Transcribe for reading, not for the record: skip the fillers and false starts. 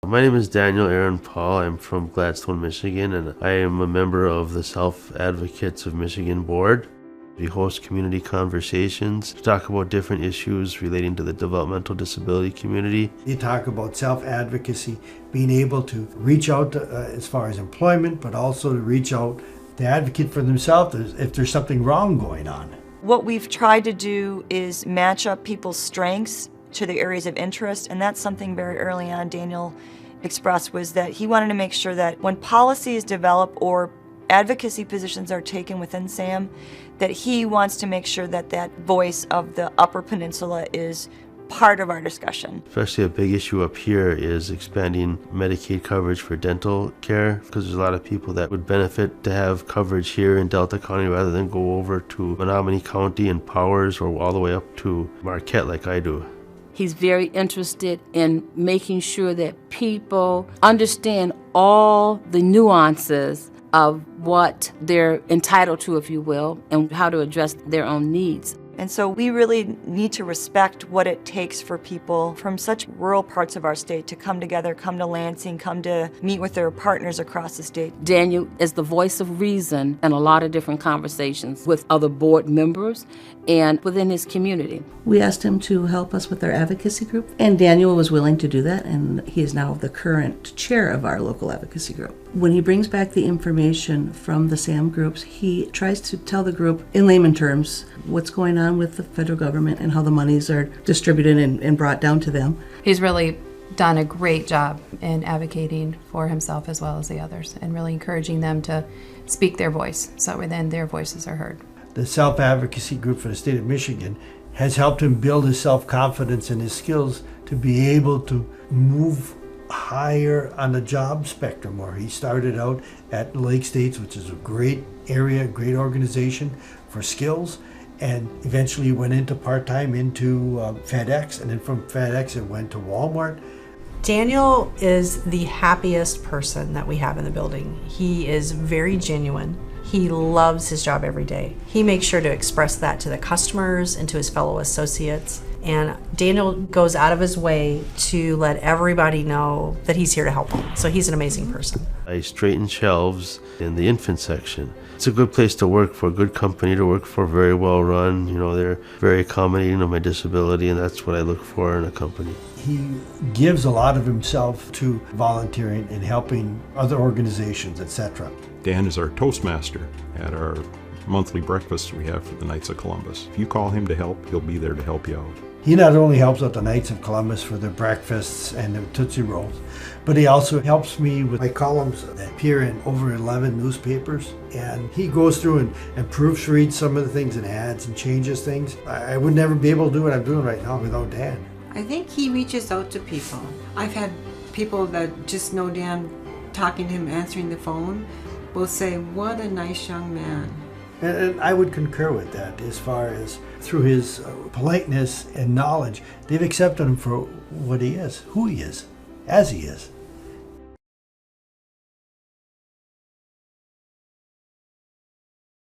My name is Daniel Aaron Paul. I'm from Gladstone, Michigan, and I am a member of the Self Advocates of Michigan Board. We host community conversations to talk about different issues relating to the developmental disability community. You talk about self-advocacy, being able to reach out as far as employment, but also to reach out to advocate for themselves if there's something wrong going on. What we've tried to do is match up people's strengths to the areas of interest, and that's something very early on Daniel expressed, was that he wanted to make sure that when policy is developed or advocacy positions are taken within SAM, that he wants to make sure that that voice of the Upper Peninsula is part of our discussion. Especially a big issue up here is expanding Medicaid coverage for dental care, because there's a lot of people that would benefit to have coverage here in Delta County rather than go over to Menominee County and Powers or all the way up to Marquette like I do. He's very interested in making sure that people understand all the nuances of what they're entitled to, if you will, and how to address their own needs. And so we really need to respect what it takes for people from such rural parts of our state to come together, come to Lansing, come to meet with their partners across the state. Daniel is the voice of reason in a lot of different conversations with other board members and within his community. We asked him to help us with our advocacy group, and Daniel was willing to do that, and he is now the current chair of our local advocacy group. When he brings back the information from the SAM groups, he tries to tell the group in layman terms what's going on with the federal government and how the monies are distributed and brought down to them. He's really done a great job in advocating for himself as well as the others and really encouraging them to speak their voice so then their voices are heard. The self-advocacy group for the state of Michigan has helped him build his self-confidence and his skills to be able to move higher on the job spectrum, where he started out at Lake States, which is a great area, great organization for skills, and eventually went into part-time into FedEx, and then from FedEx it went to Walmart. Daniel is the happiest person that we have in the building. He is very genuine. He loves his job every day. He makes sure to express that to the customers and to his fellow associates. And Daniel goes out of his way to let everybody know that he's here to help them. So he's an amazing person. I straighten shelves in the infant section. It's a good place to work for, a good company to work for, very well run. You know, they're very accommodating of my disability, and that's what I look for in a company. He gives a lot of himself to volunteering and helping other organizations, etc. Dan is our Toastmaster at our monthly breakfast we have for the Knights of Columbus. If you call him to help, he'll be there to help you out. He not only helps out the Knights of Columbus for their breakfasts and their Tootsie Rolls, but he also helps me with my columns that appear in over 11 newspapers. And he goes through and proofreads some of the things and adds and changes things. I would never be able to do what I'm doing right now without Dan. I think he reaches out to people. I've had people that just know Dan, talking to him, answering the phone, will say, "What a nice young man." And I would concur with that, as far as through his politeness and knowledge, they've accepted him for what he is, who he is, as he is.